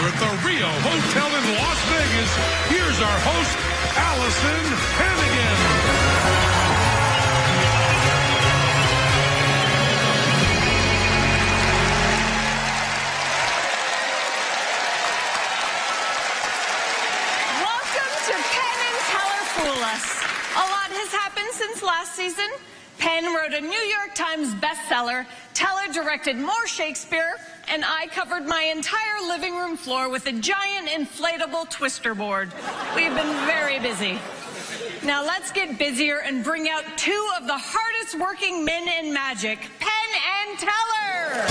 at the Rio Hotel in Las Vegas, here's our host, Allison Hannigan. A lot has happened since last season. Penn wrote a New York Times bestseller, Teller directed more Shakespeare, and I covered my entire living room floor with a giant inflatable twister board. We've been very busy. Now let's get busier and bring out two of the hardest working men in magic, Penn and Teller.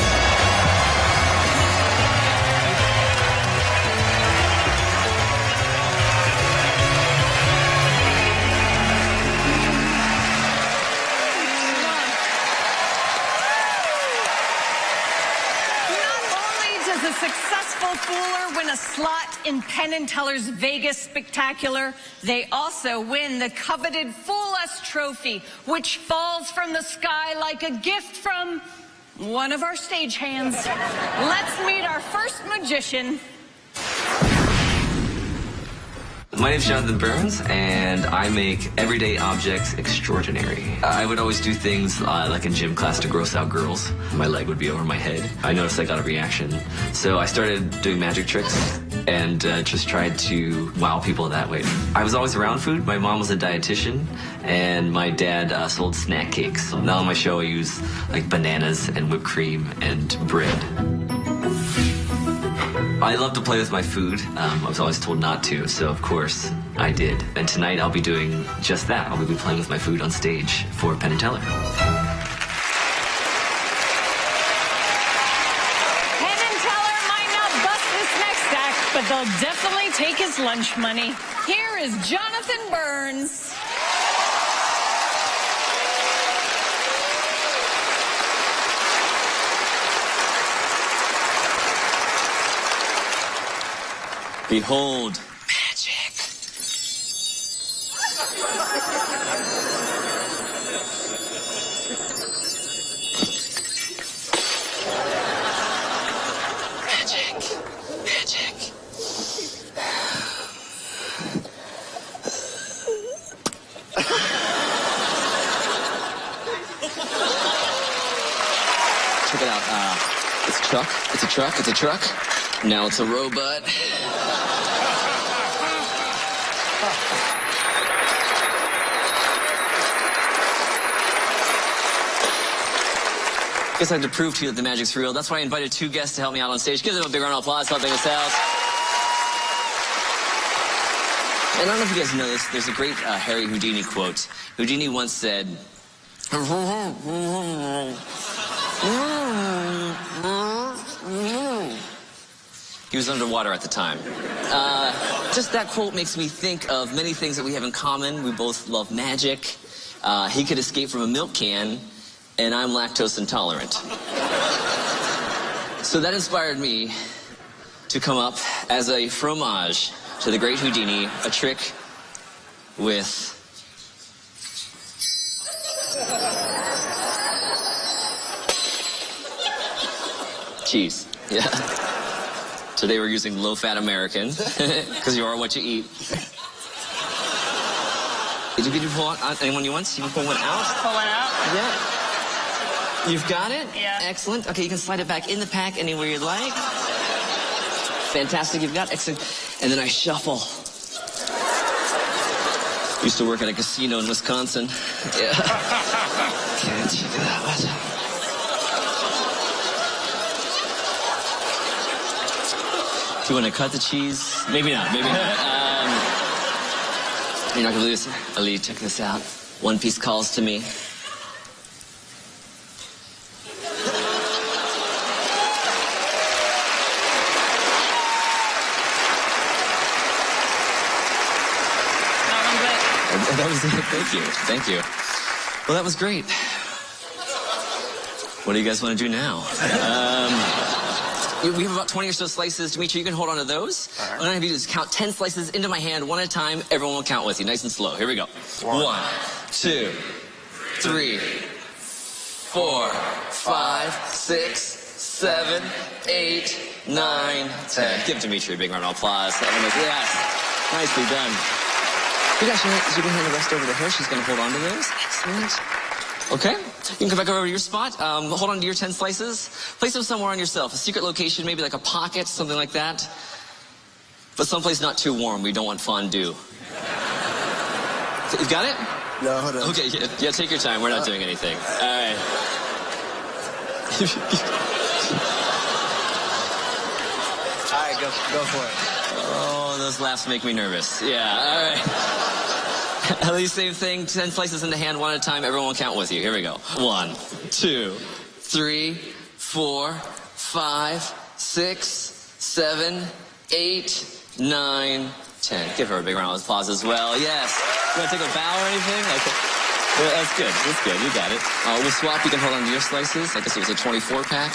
A successful fooler win a slot in Penn and Teller's Vegas Spectacular. They also win the coveted Fool Us trophy, which falls from the sky like a gift from one of our stagehands. Let's meet our first magician. My name is Jonathan Burns, and I make everyday objects extraordinary. I would always do things like in gym class to gross out girls. My leg would be over my head. I noticed I got a reaction. So I started doing magic tricks and just tried to wow people that way. I was always around food. My mom was a dietitian, and my dad sold snack cakes. Now on my show I use like bananas and whipped cream and bread. I love to play with my food. I was always told not to, so of course I did. And tonight I'll be doing just that. I'll be playing with my food on stage for Penn and Teller. Penn and Teller might not bust this next act, but they'll definitely take his lunch money. Here is Jonathan Burns. Behold, magic. Magic. Magic. Check it out. It's a truck. It's a truck. It's a truck. Now it's a robot. Guess I have to prove to you that the magic's real. That's why I invited two guests to help me out on stage. Give them a big round of applause. Helping us out. And I don't know if you guys know this. There's a great Harry Houdini quote. Houdini once said, he was underwater at the time. Just that quote makes me think of many things that we have in common. We both love magic. He could escape from a milk can, and I'm lactose intolerant. So that inspired me to come up as a fromage to the great Houdini, a trick with cheese. Yeah. Today we're using low-fat American, because you are what you eat. Did you pull out anyone you want? You can pull one out? Pull one out? Yeah. You've got it? Yeah. Excellent. Okay, you can slide it back in the pack anywhere you'd like. Fantastic, you've got excellent. And then I shuffle. Used to work at a casino in Wisconsin. Yeah. Can't check it out. Do you want to cut the cheese? Maybe not, maybe not. You're not going to believe this. Ali, check this out. One Piece calls to me. That was it. Thank you. Thank you. Well, that was great. What do you guys want to do now? We have about 20 or so slices. Dimitri, you can hold on to those. Right. What I'm going to have you do is count 10 slices into my hand, one at a time. Everyone will count with you, nice and slow. Here we go. 1, 2, 3, 4, 5, 6, 7, 8, 9, 10. Give Dimitri a big round of applause. Yes. Nicely done. You guys, you can hand the rest over to her. She's going to hold on to those. Excellent. Okay. You can come back over to your spot. Hold on to your 10 slices. Place them somewhere on yourself. A secret location, maybe like a pocket, something like that. But someplace not too warm. We don't want fondue. You got it? No, hold on. Okay, yeah, take your time. We're not doing anything. All right. All right, go for it. Oh, those laughs make me nervous. Yeah, all right. Ellie, same thing. 10 slices in the hand, one at a time. Everyone will count with you. Here we go. 1, 2, 3, 4, 5, 6, 7, 8, 9, 10. Give her a big round of applause as well. Yes. You want to take a bow or anything? Okay. Well, that's good. That's good. You got it. We'll swap. You can hold on to your slices. I guess it was a 24-pack.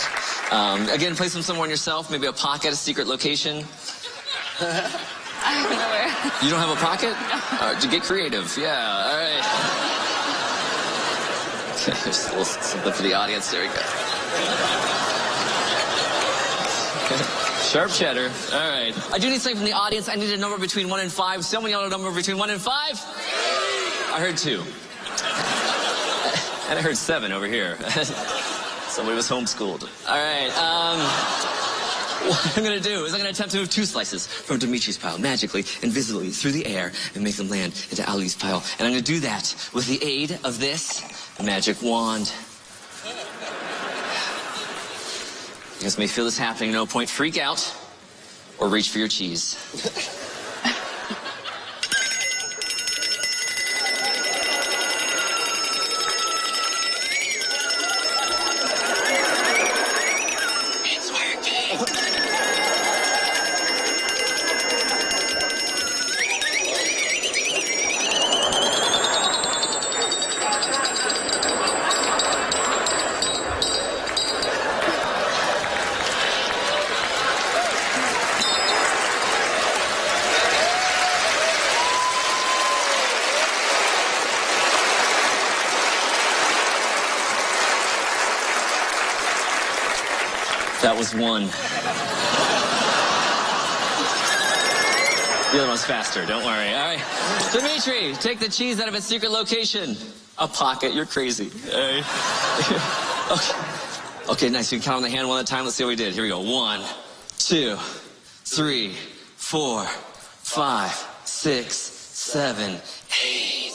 Again, place them somewhere on yourself. Maybe a pocket, a secret location. I don't know where. You don't have a pocket? Get creative. Yeah. All right. Just a little something for the audience. There we go. Sharp cheddar. All right. I do need something from the audience. I need a number between 1 and 5. Someone yell a number between 1 and 5. I heard 2. And I heard 7 over here. Somebody was homeschooled. All right. What I'm going to do is I'm going to attempt to move 2 slices from Dimitri's pile magically and visibly through the air and make them land into Ali's pile. And I'm going to do that with the aid of this magic wand. You guys may feel this happening. No point. Freak out or reach for your cheese. It's working. That was 1. The other one's faster, don't worry. All right. Dimitri, take the cheese out of its secret location. A pocket, you're crazy. All right. Okay, nice. You can count on the hand one at a time. Let's see what we did. Here we go. 1, 2, 3, 4, 5, 6, 7, 8.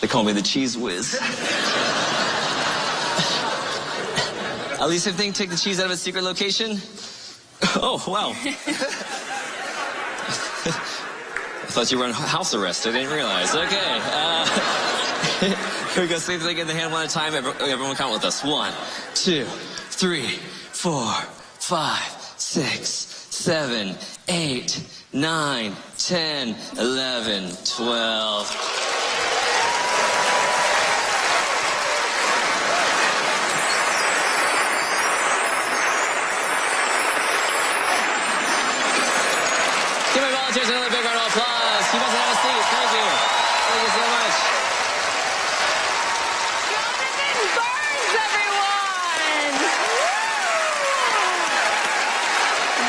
They call me the cheese whiz. At least if they take the cheese out of its secret location. Oh, wow. I thought you were on house arrest. I didn't realize. Okay. Here we go. Same thing in the hand one at a time. Everyone count with us. 1, 2, 3, 4, 5, 6, 7, 8, 9, 10, 11, 12. Give my volunteers another big round of applause. You guys have a seat. Thank you. Thank you so much. Jonathan Burns, everyone!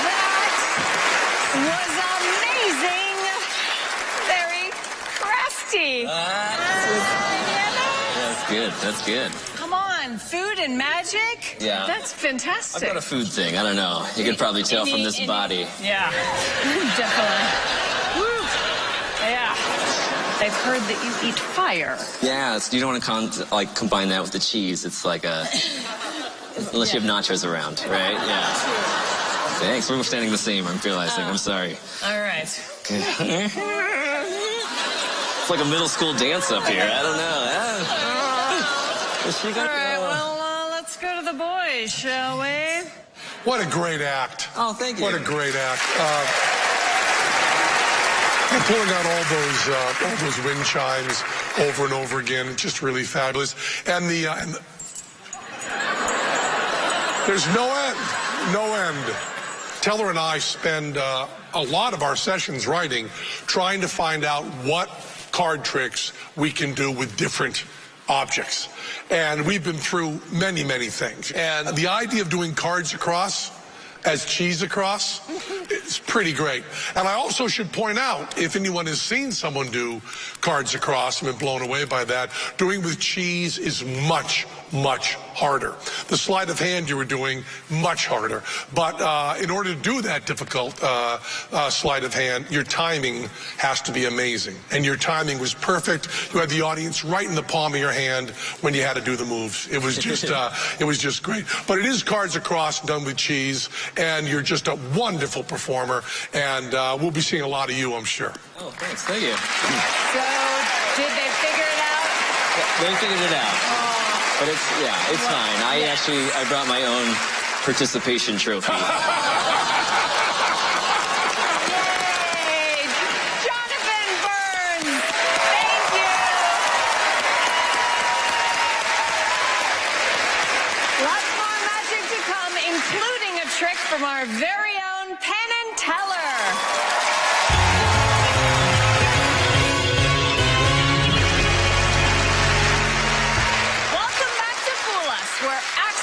That was amazing. Very crafty. That's good. That's good. Come on, food and magic? Yeah. That's fantastic. I've got a food thing. I don't know. You can probably tell from this body. Yeah, definitely. Woo. Yeah. They've heard that you eat fire. Yeah, you don't want to combine that with the cheese. It's like a... Unless you have nachos around, right? Yeah. Thanks. We're standing the same, I'm realizing. I'm sorry. All right. Okay. It's like a middle school dance up here. I don't know. All right, well, let's go to the boys, shall we? What a great act. Oh, thank you. What a great act. Pulling out all those wind chimes over and over again, just really fabulous. And there's no end. Teller and I spend a lot of our sessions writing, trying to find out what card tricks we can do with different objects. And we've been through many, many things. And the idea of doing cards across as cheese across, it's pretty great. And I also should point out, if anyone has seen someone do cards across and been blown away by that, doing with cheese is much, much harder. The sleight of hand you were doing, much harder. But in order to do that difficult sleight of hand, your timing has to be amazing. And your timing was perfect. You had the audience right in the palm of your hand when you had to do the moves. It was just great. But it is cards across done with cheese, and you're just a wonderful performer. And we'll be seeing a lot of you, I'm sure. Oh, thanks. Thank you. So, did they figure it out? They figured it out. Oh. But it's fine. I brought my own participation trophy. Yay! Jonathan Burns! Thank you! Lots more magic to come, including a trick from our very own Penn and Teller.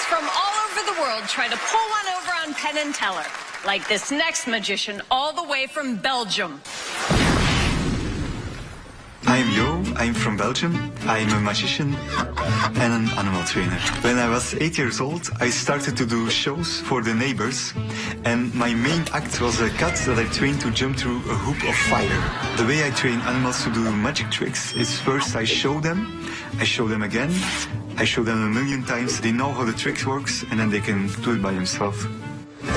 From all over the world try to pull one over on Penn and Teller, like this next magician all the way from Belgium. I'm Jo, I'm from Belgium. I'm a magician and an animal trainer. When I was 8 years old, I started to do shows for the neighbors, and my main act was a cat that I trained to jump through a hoop of fire. The way I train animals to do magic tricks is first I show them again, I show them a million times, they know how the trick works, and then they can do it by themselves.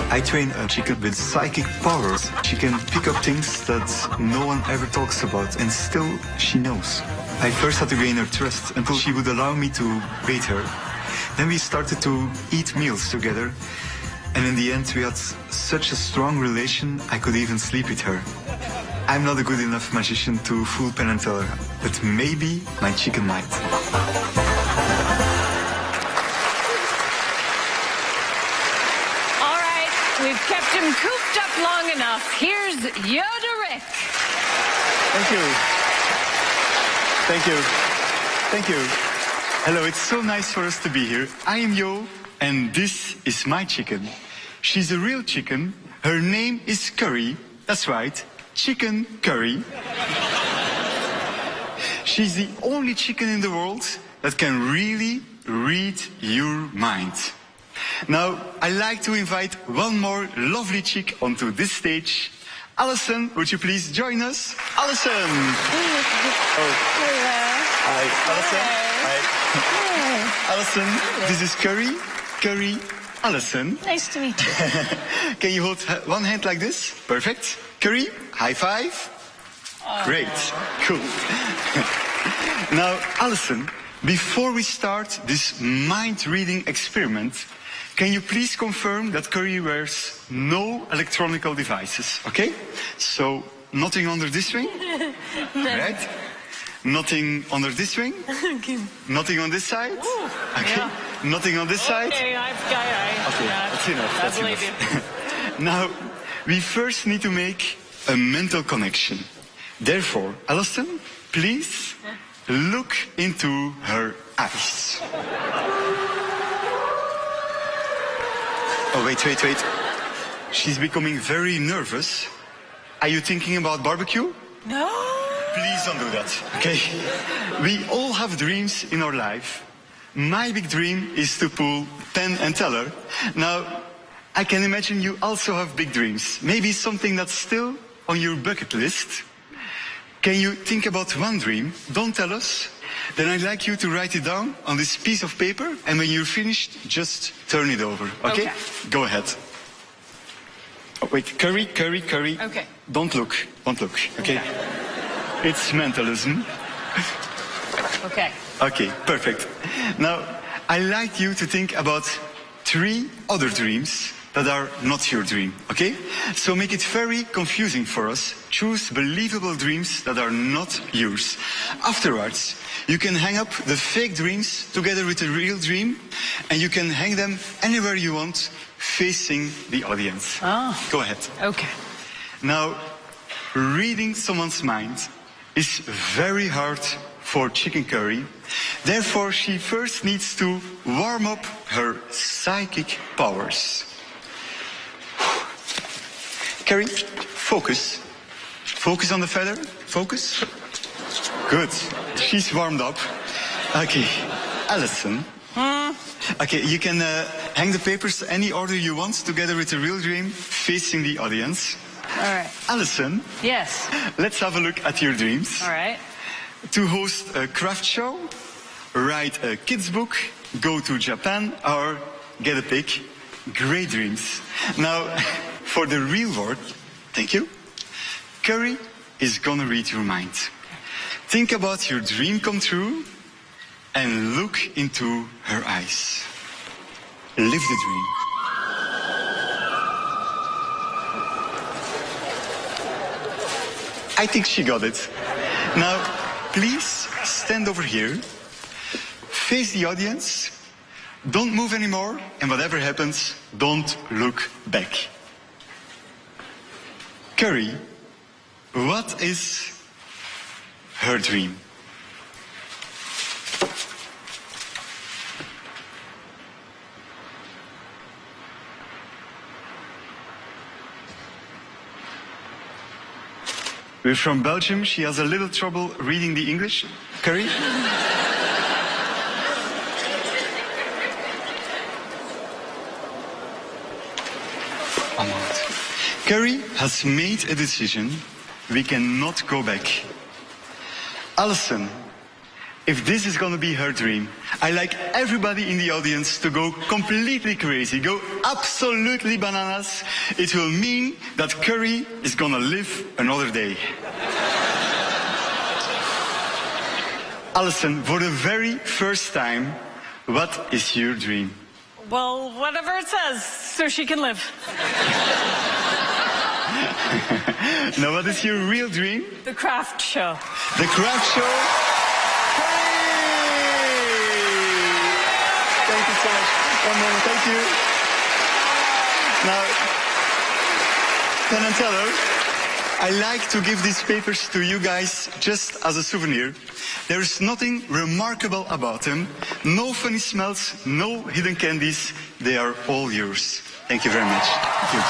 I train a chicken with psychic powers. She can pick up things that no one ever talks about, and still she knows. I first had to gain her trust until she would allow me to bathe her. Then we started to eat meals together, and in the end we had such a strong relation I could even sleep with her. I'm not a good enough magician to fool Penn and Teller, but maybe my chicken might. We've kept him cooped up long enough. Here's Rijck. Thank you. Thank you. Thank you. Hello, it's so nice for us to be here. I am Jo, and this is my chicken. She's a real chicken. Her name is Curry. That's right, chicken curry. She's the only chicken in the world that can really read your mind. Now, I'd like to invite one more lovely chick onto this stage. Alison, would you please join us? Alison! Oh. Hello. Hi, Alison. Hi. Alison, this is Curry. Curry, Alison. Nice to meet you. Can you hold one hand like this? Perfect. Curry, high five. Oh. Great. Cool. Now, Alison, before we start this mind-reading experiment, can you please confirm that Curry wears no electronic devices, okay? So, nothing under this ring? No. Right? Nothing under this ring? Okay. Nothing on this side? Ooh, okay. Yeah. Nothing on this side? Okay, Okay, that's enough. I That's believe enough. Now, we first need to make a mental connection. Therefore, Alison, please look into her eyes. Oh, wait. She's becoming very nervous. Are you thinking about barbecue? No. Please don't do that, okay? We all have dreams in our life. My big dream is to pull Penn and Teller. Now, I can imagine you also have big dreams. Maybe something that's still on your bucket list. Can you think about one dream? Don't tell us. Then I'd like you to write it down on this piece of paper, and when you're finished, just turn it over, okay? Go ahead. Oh, wait, Curry. Okay. Don't look, okay? It's mentalism. Okay. Okay, perfect. Now, I'd like you to think about 3 other dreams that are not your dream, okay? So make it very confusing for us. Choose believable dreams that are not yours. Afterwards, you can hang up the fake dreams together with the real dream, and you can hang them anywhere you want, facing the audience. Oh. Go ahead. Okay. Now, reading someone's mind is very hard for chicken curry. Therefore, she first needs to warm up her psychic powers. Carrie, focus. Focus on the feather. Focus. Good. She's warmed up. Okay. Alison. Okay, you can hang the papers any order you want together with the real dream facing the audience. All right. Alison. Yes. Let's have a look at your dreams. All right. To host a craft show, write a kids book, go to Japan, or get a pig. Great dreams. Now, for the real word, thank you. Curry is gonna read your mind. Think about your dream come true and look into her eyes. Live the dream. I think she got it. Now, please stand over here. Face the audience. Don't move anymore, and whatever happens, don't look back. Curry, what is her dream? We're from Belgium. She has a little trouble reading the English. Curry? Curry has made a decision. We cannot go back. Alison, if this is going to be her dream, I like everybody in the audience to go completely crazy, go absolutely bananas. It will mean that Curry is going to live another day. Alison, for the very first time, what is your dream? Well, whatever it says, so she can live. Now, what is your real dream? The craft show. The craft show? Thank you so much. One moment, thank you. Now, Penn and Teller, I like to give these papers to you guys just as a souvenir. There is nothing remarkable about them. No funny smells, no hidden candies. They are all yours. Thank you very much. Thank you.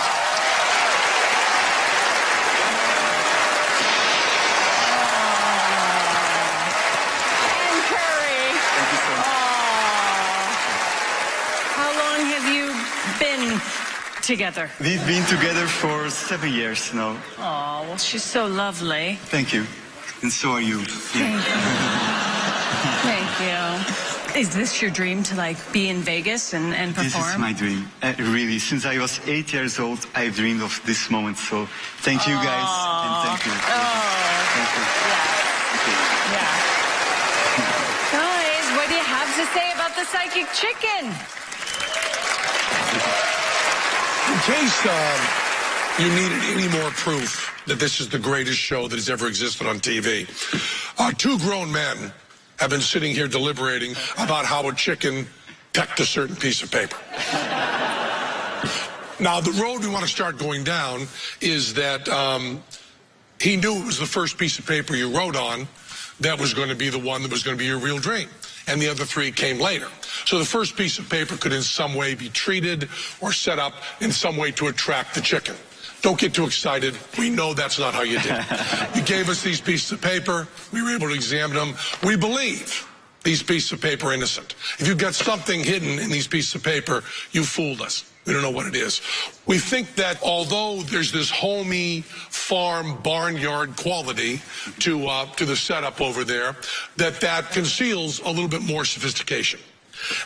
Together. We've been together for 7 years now. Oh, well, she's so lovely. Thank you. And so are you. Thank you. Thank you. Is this your dream to, like, be in Vegas and perform? This is my dream. Really, since I was 8 years old, I've dreamed of this moment. So thank you guys. And thank you. Thank you. Yeah. Guys, what do you have to say about the psychic chicken? In case you needed any more proof that this is the greatest show that has ever existed on TV, two grown men have been sitting here deliberating about how a chicken pecked a certain piece of paper. Now, the road we want to start going down is that he knew it was the first piece of paper you wrote on that was going to be the one that was going to be your real dream. And the other three came later. So the first piece of paper could in some way be treated or set up in some way to attract the chicken. Don't get too excited. We know that's not how you did it. You gave us these pieces of paper. We were able to examine them. We believe these pieces of paper are innocent. If you've got something hidden in these pieces of paper, you fooled us. We don't know what it is. We think that although there's this homey farm barnyard quality to the setup over there, that conceals a little bit more sophistication.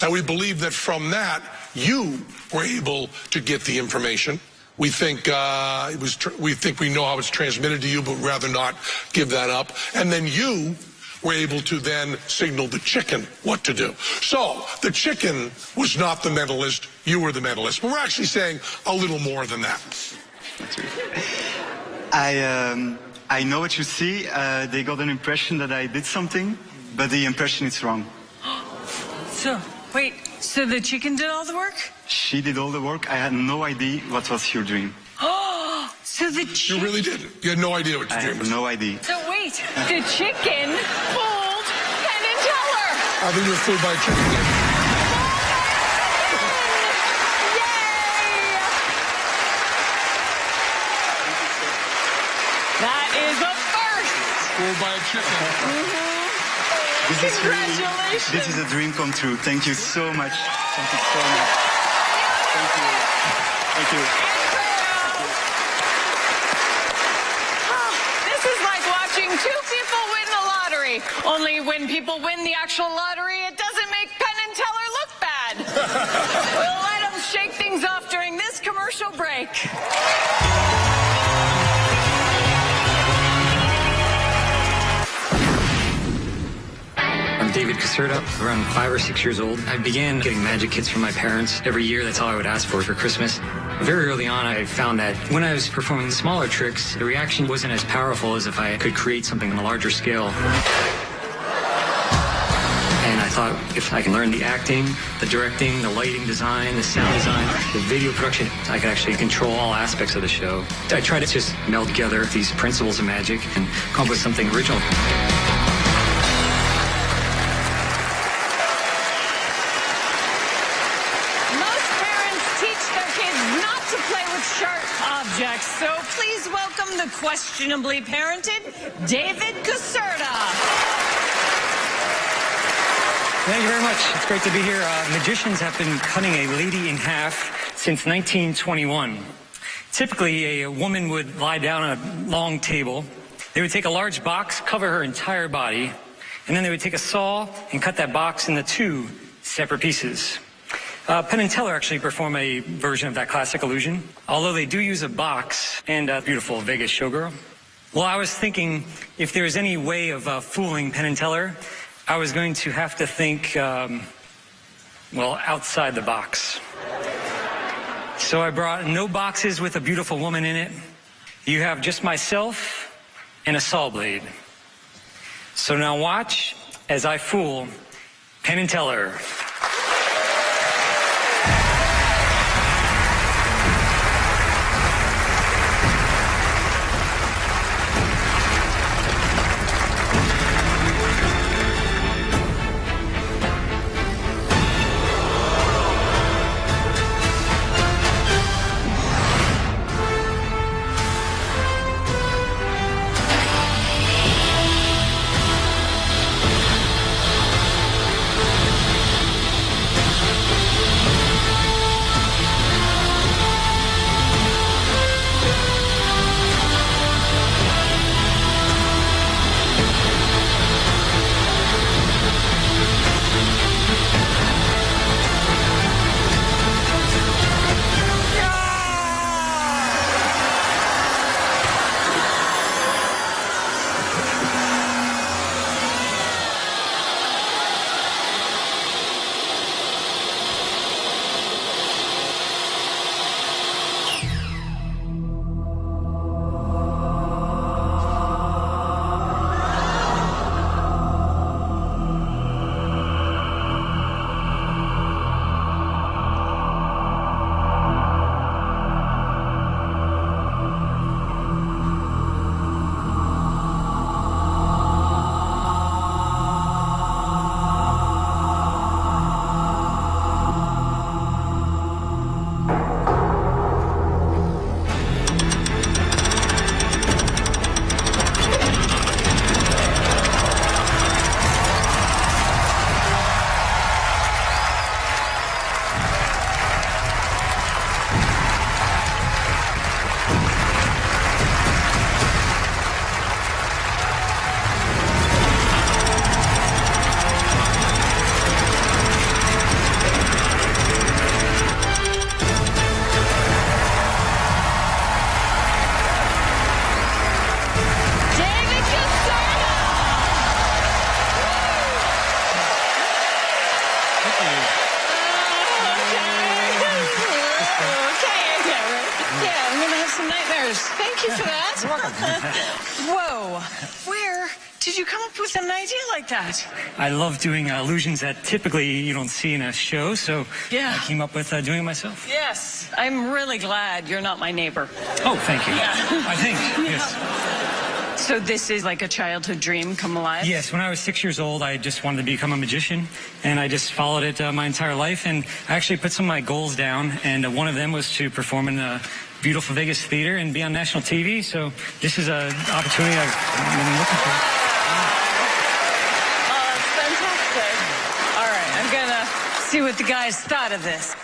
And we believe that from that, you were able to get the information. We think we know how it's transmitted to you, but rather not give that up. And then you were able to then signal the chicken what to do. So the chicken was not the mentalist, you were the mentalist. But we're actually saying a little more than that. I know what you see. They got an impression that I did something, but the impression is wrong. So, wait, so the chicken did all the work? She did all the work. I had no idea what was your dream. Oh, so the chicken... You really didn't. You had no idea what your I dream had was. no idea. So wait, the chicken fooled Penn and Teller. I think you were fooled by a chicken. Yay! That is a first. Fooled by a chicken. Congratulations. This is a dream come true. Thank you so much. Thank you so much. Thank you. Thank you. This is like watching two people win the lottery. Only when people win the actual lottery, it doesn't make Penn and Teller look bad. We'll let them shake things off during this commercial break. I'm David Caserta, around 5 or 6 years old. I began getting magic kits from my parents every year. That's all I would ask for Christmas. Very early on, I found that when I was performing smaller tricks, the reaction wasn't as powerful as if I could create something on a larger scale. And I thought, if I can learn the acting, the directing, the lighting design, the sound design, the video production, I could actually control all aspects of the show. I tried to just meld together these principles of magic and come up with something original. Objects. So please welcome the questionably parented David Caserta. Thank you very much. It's great to be here. Magicians have been cutting a lady in half since 1921. Typically, a woman would lie down on a long table. They would take a large box, cover her entire body, and then they would take a saw and cut that box into 2 separate pieces. Penn and Teller actually perform a version of that classic illusion, although they do use a box and a beautiful Vegas showgirl. Well, I was thinking if there's any way of fooling Penn and Teller, I was going to have to think, well, outside the box. So I brought no boxes with a beautiful woman in it. You have just myself and a saw blade. So now watch as I fool Penn and Teller. Whoa. Where did you come up with an idea like that? I love doing illusions that typically you don't see in a show, so Yeah. I came up with doing it myself. Yes. I'm really glad you're not my neighbor. Oh, thank you. Yeah. I think, yes. So this is like a childhood dream come alive? Yes, when I was 6 years old, I just wanted to become a magician, and I just followed it my entire life, and I actually put some of my goals down, and one of them was to perform in a beautiful Vegas theater and be on national TV, so this is an opportunity I've been looking for. Oh, that's fantastic. All right, I'm gonna see what the guys thought of this.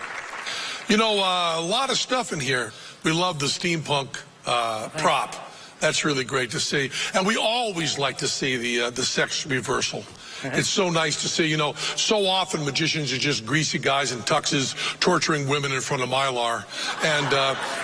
You know, a lot of stuff in here. We love the steampunk prop. That's really great to see. And we always like to see the sex reversal. It's so nice to see. You know, so often magicians are just greasy guys in tuxes torturing women in front of Mylar. And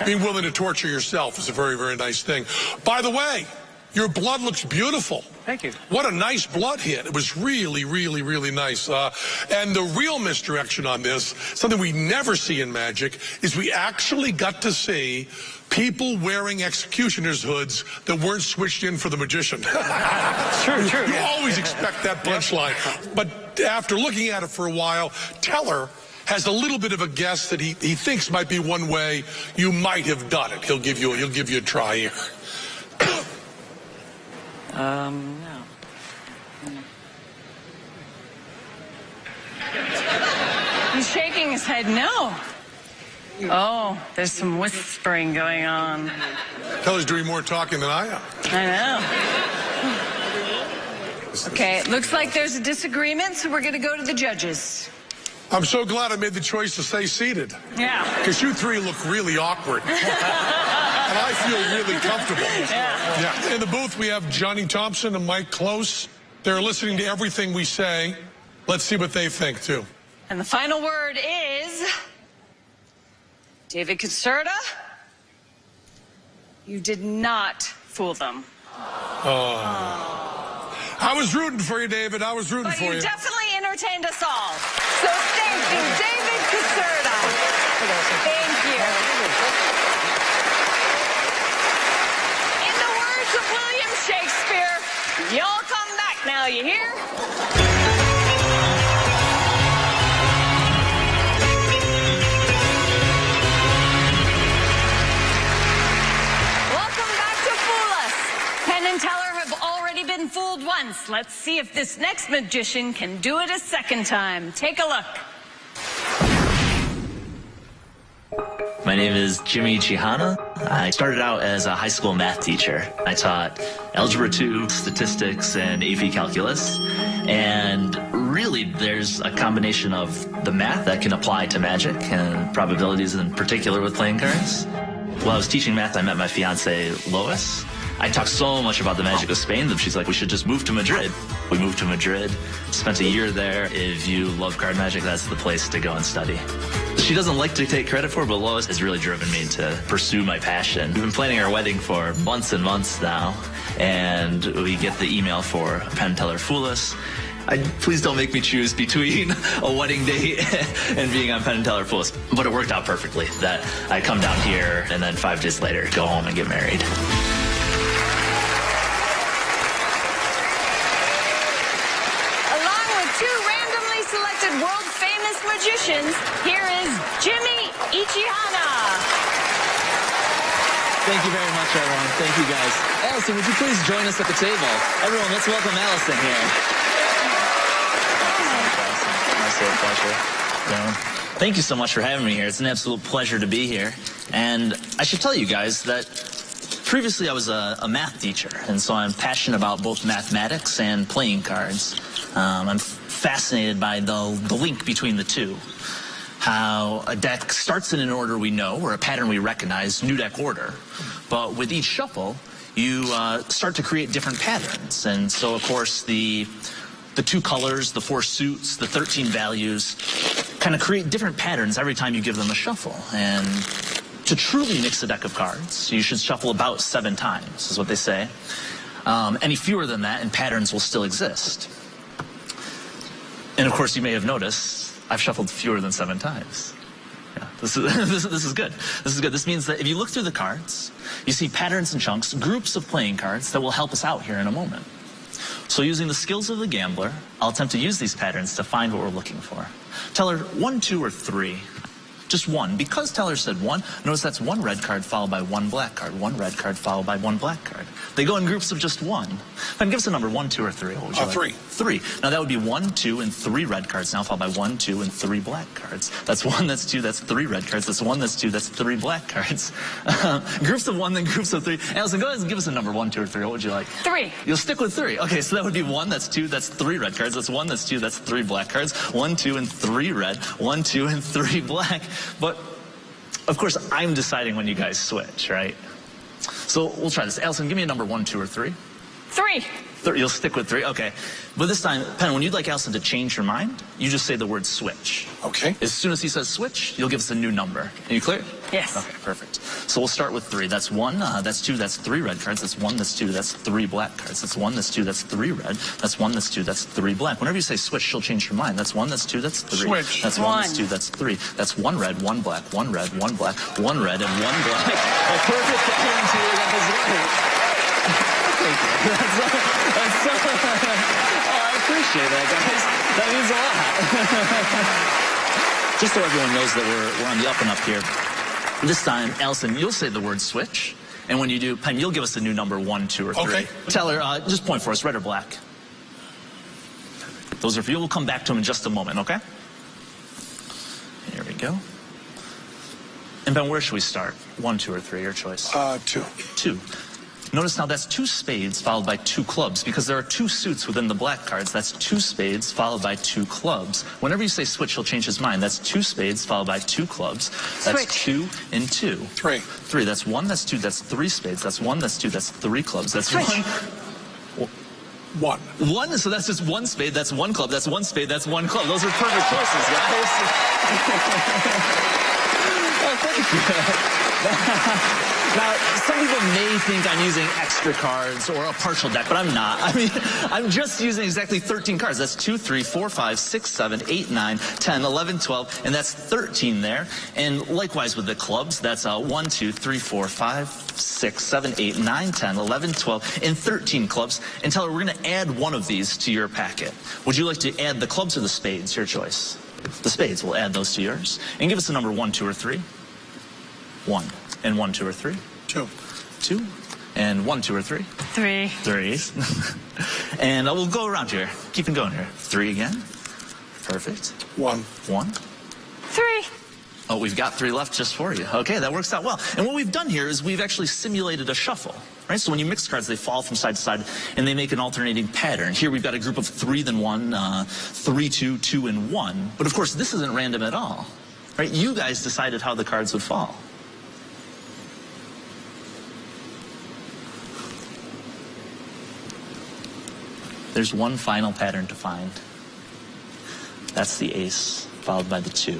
being willing to torture yourself is a very, very nice thing. By the way, your blood looks beautiful. Thank you. What a nice blood hit. It was really, really, really nice. And the real misdirection on this, something we never see in magic, is we actually got to see people wearing executioner's hoods that weren't switched in for the magician. True. You always expect that punchline. But after looking at it for a while, Teller has a little bit of a guess that he thinks might be one way you might have done it. He'll give you a try here. No. He's shaking his head no. Oh, there's some whispering going on. Teller's doing more talking than I am. I know. Okay, it looks like there's a disagreement, so we're gonna go to the judges. I'm so glad I made the choice to stay seated. Yeah. Because you three look really awkward. And I feel really comfortable. Yeah. In the booth, we have Johnny Thompson and Mike Close. They're listening to everything we say. Let's see what they think, too. And the final word is... David Caserta, you did not fool them. I was rooting for you, David. I was rooting But for you you. definitely entertained us all. So thank you, David Caserta. Thank you. In the words of William Shakespeare, y'all come back now, you hear? Welcome back to Fool Us. Penn and Teller have already been fooled once. Let's see if this next magician can do it a second time. Take a look. My name is Jimmy Ichihana. I started out as a high school math teacher. I taught Algebra 2, statistics, and AP calculus. And really, there's a combination of the math that can apply to magic and probabilities in particular with playing cards. While I was teaching math, I met my fiance, Lois. I talked so much about the magic of Spain that she's like, we should just move to Madrid. We moved to Madrid, spent a year there. If you love card magic, that's the place to go and study. She doesn't like to take credit for it, but Lois has really driven me to pursue my passion. We've been planning our wedding for months and months now, and we get the email for Penn Teller Fool Us. Please don't make me choose between a wedding date and being on Penn and Teller Fool Us. But it worked out perfectly that I come down here and then 5 days later go home and get married. Along with two randomly selected world-famous magicians, here is Jimmy Ichihana. Thank you very much, everyone. Thank you, guys. Allison, would you please join us at the table? Everyone, let's welcome Allison here. Pleasure. Thank you so much for having me here. It's an absolute pleasure to be here. And I should tell you guys that previously I was a math teacher, and so I'm passionate about both mathematics and playing cards. I'm fascinated by the link between the two. How a deck starts in an order we know, or a pattern we recognize, new deck order. But with each shuffle, you start to create different patterns. And so, of course, the 2 colors, the 4 suits, the 13 values kind of create different patterns every time you give them a shuffle. And to truly mix a deck of cards, you should shuffle about 7 times, is what they say. Any fewer than that, and patterns will still exist. And of course, you may have noticed, I've shuffled fewer than 7 times. Yeah. This is good. This is good. This means that if you look through the cards, you see patterns and chunks, groups of playing cards that will help us out here in a moment. So using the skills of the gambler, I'll attempt to use these patterns to find what we're looking for. Teller, 1, 2, or 3. Just one. Because Teller said 1, notice that's 1 red card followed by 1 black card. 1 red card followed by 1 black card. They go in groups of just 1. And give us a number, 1, 2, or 3. What would you like? 3. 3. Now that would be 1, 2, and 3 red cards now followed by 1, 2, and 3 black cards. That's 1, that's 2, that's 3 red cards. That's 1, that's 2, that's 3 black cards. Groups of 1, then groups of 3. Allison, go ahead and give us a number, 1, 2, or 3. What would you like? 3. You'll stick with 3. Okay, so that would be 1, that's 2, that's 3 red cards. That's 1, that's 2, that's 3 black cards. 1, 2, and 3 red. 1, 2, and 3 black. But of course, I'm deciding when you guys switch, right? So we'll try this. Allison, give me a number, 1, 2, or 3. 3. 3. You'll stick with 3, okay. But this time, Penn, when you'd like Allison to change her mind, you just say the word switch. Okay. As soon as he says switch, you'll give us a new number. Are you clear? Yes. Okay, perfect. So we'll start with 3. That's 1, that's 2, that's 3 red cards. That's 1, that's 2, that's 3 black cards. That's 1, that's 2, that's 3 red. That's 1, that's 2, that's 3 black. Whenever you say switch, she'll change her mind. That's 1, that's 2, that's 3. Switch. That's 1, that's 2, that's 3. That's 1 red, 1 black, 1 red, 1 black, 1 red, and 1 black. A perfect pattern to you guys. Thank you. I appreciate that, guys. That means a lot. Just so everyone knows that we're on the up and up here. This time, Allison, you'll say the word switch. And when you do, Penn, you'll give us a new number, 1, 2, or 3. Okay. Teller, just point for us, red or black. Those are for you. We'll come back to them in just a moment, okay? Here we go. And Ben, where should we start? 1, 2, or 3, your choice. 2. 2. Notice now that's 2 spades followed by 2 clubs because there are 2 suits within the black cards. That's 2 spades followed by 2 clubs. Whenever you say switch, he'll change his mind. That's 2 spades followed by 2 clubs. That's Switch. 2 and 2. 3. 3. That's 1, that's 2, that's 3 spades. That's 1, that's 2, that's 3 clubs. That's Switch. 1. 1, so that's just 1 spade, that's 1 club, that's 1 spade, that's 1 club. Those are perfect choices, guys. Oh, thank you. Now, some people may think I'm using extra cards or a partial deck, but I'm not. I mean, I'm just using exactly 13 cards. That's 2, 3, 4, 5, 6, 7, 8, 9, 10, 11, 12, and that's 13 there. And likewise with the clubs, that's 1, 2, 3, 4, 5, 6, 7, 8, 9, 10, 11, 12, and 13 clubs. And Teller, we're going to add one of these to your packet. Would you like to add the clubs or the spades? Your choice. The spades, we'll add those to yours. And give us a number, 1, 2, or 3. 1. And 1, 2, or 3. 2. 2. And 1, 2, or 3. 3. 3. And we'll go around here. Keep it going here. 3 again. Perfect. 1. 1. 3. Oh, we've got 3 left just for you. Okay, that works out well. And what we've done here is we've actually simulated a shuffle. Right? So when you mix cards, they fall from side to side, and they make an alternating pattern. Here we've got a group of 3, then 1, 3, 2, 2, and 1. But of course, this isn't random at all. Right? You guys decided how the cards would fall. There's one final pattern to find. That's the ace, followed by the 2,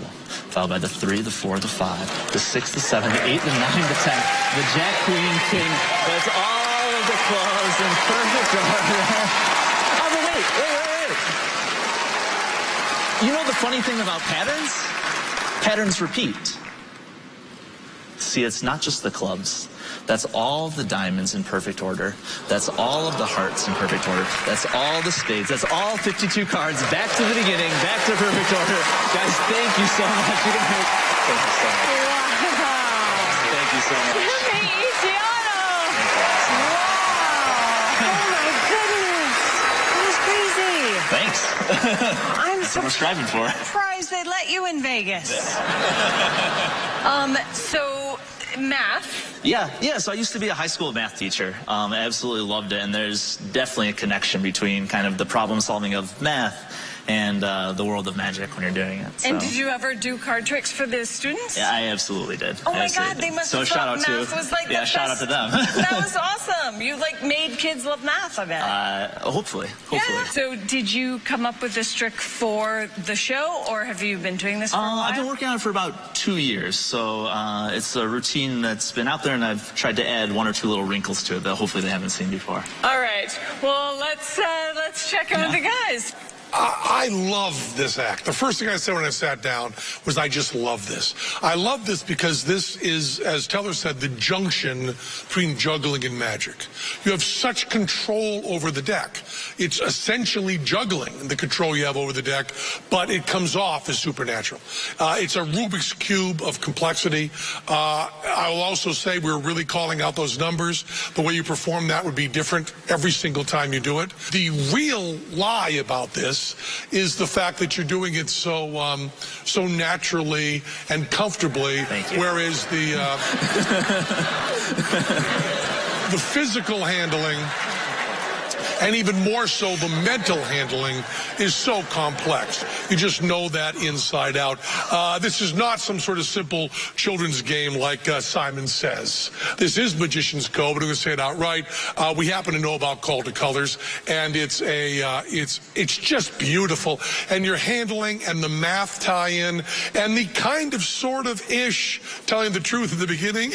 followed by the 3, the 4, the 5, the 6, the 7, the 8, the 9, the 10, the jack, queen, king. That's all of the clubs in perfect order. Oh, but wait. You know the funny thing about patterns? Patterns repeat. See, it's not just the clubs. That's all the diamonds in perfect order. That's all of the hearts in perfect order. That's all the spades. That's all 52 cards. Back to the beginning. Back to perfect order. Guys, thank you so much. Thank you so much. Wow. Thank you so much. Ichihana. Wow. Oh my goodness. That was crazy. Thanks. I'm That's what we're striving for. surprised they let you in Vegas. So math. Yeah, so I used to be a high school math teacher. I absolutely loved it, and there's definitely a connection between kind of the problem solving of math and the world of magic when you're doing it. So. And did you ever do card tricks for the students? Yeah, I absolutely did. Oh my God, they must have shout thought out math to, was like yeah, the shout best. out to them. That was awesome. You like made kids love math, I bet. Hopefully. Yeah. So did you come up with this trick for the show, or have you been doing this for a while? I've been working on it for about 2 years, so it's a routine that's been out there, and I've tried to add 1 or 2 little wrinkles to it that hopefully they haven't seen before. All right. Well, let's check in with the guys. I love this act. The first thing I said when I sat down was I just love this. I love this because this is, as Teller said, the junction between juggling and magic. You have such control over the deck. It's essentially juggling, the control you have over the deck, but it comes off as supernatural. It's a Rubik's Cube of complexity. I will also say we're really calling out those numbers. The way you perform that would be different every single time you do it. The real lie about this is the fact that you're doing it so so naturally and comfortably, whereas the the physical handling, and even more so the mental handling, is so complex. You just know that inside out. This is not some sort of simple children's game like Simon Says. This is Magician's Code, but I'm going to say it outright. We happen to know about Call to Colors, and it's just beautiful. And your handling and the math tie-in and the kind of sort of ish telling the truth at the beginning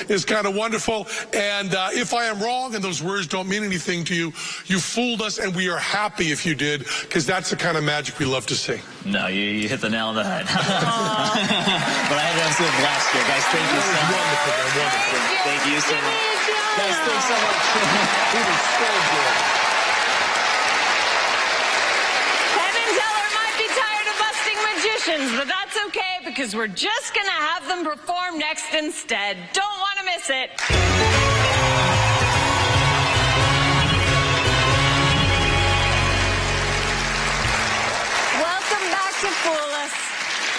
is kind of wonderful. And if I am wrong and those words don't mean anything to you, you fooled us, and we are happy if you did, because that's the kind of magic we love to see. No, you hit the nail on the head. But I had an absolute blast here. Guys, thank you so much. Wonderful, man, wonderful. Thank you so much. Guys, thanks so much. It was so good. Penn and Teller might be tired of busting magicians, but that's okay, because we're just going to have them perform next instead. Don't want to miss it. To fool us.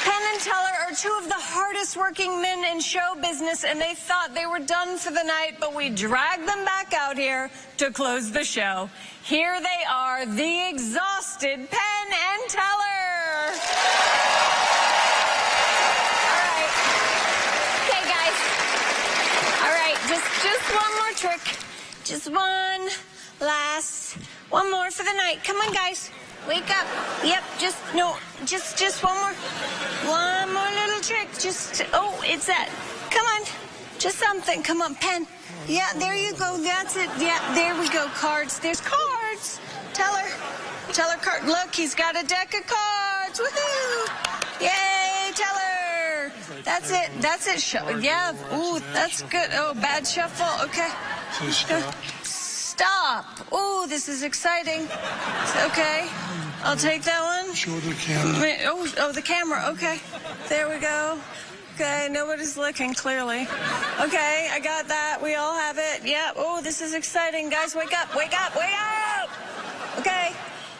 Penn and Teller are two of the hardest working men in show business, and they thought they were done for the night, but we dragged them back out here to close the show. Here they are, the exhausted Penn and Teller. All right. Okay, guys. All right, just one more trick. Just one more for the night. Come on, guys. Wake up. Yep, just one more little trick. It's that. Come on. Just something. Come on, Penn. Yeah, there you go. That's it. Yeah, there we go. Cards. There's cards. Teller card. Look, he's got a deck of cards. Woohoo! Yay, Teller. That's it. That's it. Yeah. Ooh, that's good. Oh, bad shuffle. Okay. Stop. Oh, this is exciting. Okay. I'll take that one. Show the camera. Oh, the camera. Okay. There we go. Okay, nobody's looking, clearly. Okay, I got that. We all have it. Yeah. Oh, this is exciting. Guys, wake up. Wake up. Wake up. Okay.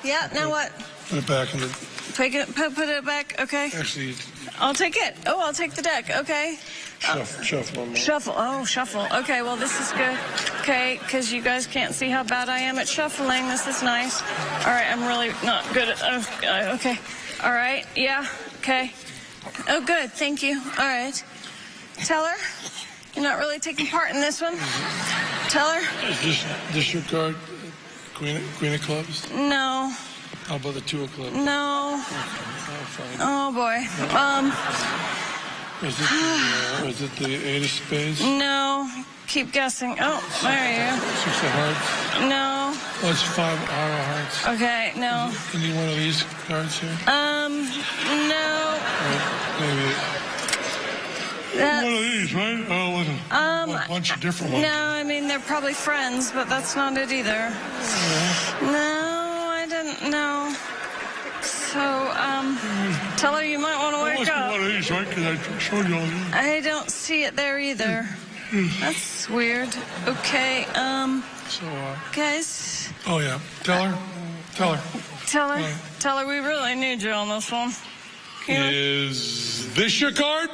Yeah, now what? Put it back in the... Put it back. Okay. Actually... I'll take it. Oh, I'll take the deck. Okay. Shuffle. Shuffle. Oh, shuffle. Okay, well, this is good. Okay, because you guys can't see how bad I am at shuffling. This is nice. All right, I'm really not good at... okay. All right. Yeah. Okay. Oh, good. Thank you. All right. Teller, you're not really taking part in this one. Teller? Is this your card? Queen of clubs? No. How about the two of clubs? No. Fine. Oh, boy. Is it the eight of spades? No. Keep guessing. Oh, there you go. Six of hearts? No. Oh, it's five of hearts. Okay, no. You need one of these cards here? No. Maybe. One of these, right? Oh, a bunch of different ones. No, I mean, they're probably friends, but that's not it either. No, I didn't know. So, Teller, you might want to wake up. One of these, right? Because I showed you all these. I don't see it there either. That's weird. Okay, guys. Oh, yeah. Teller, we really need you on this one. is this your card?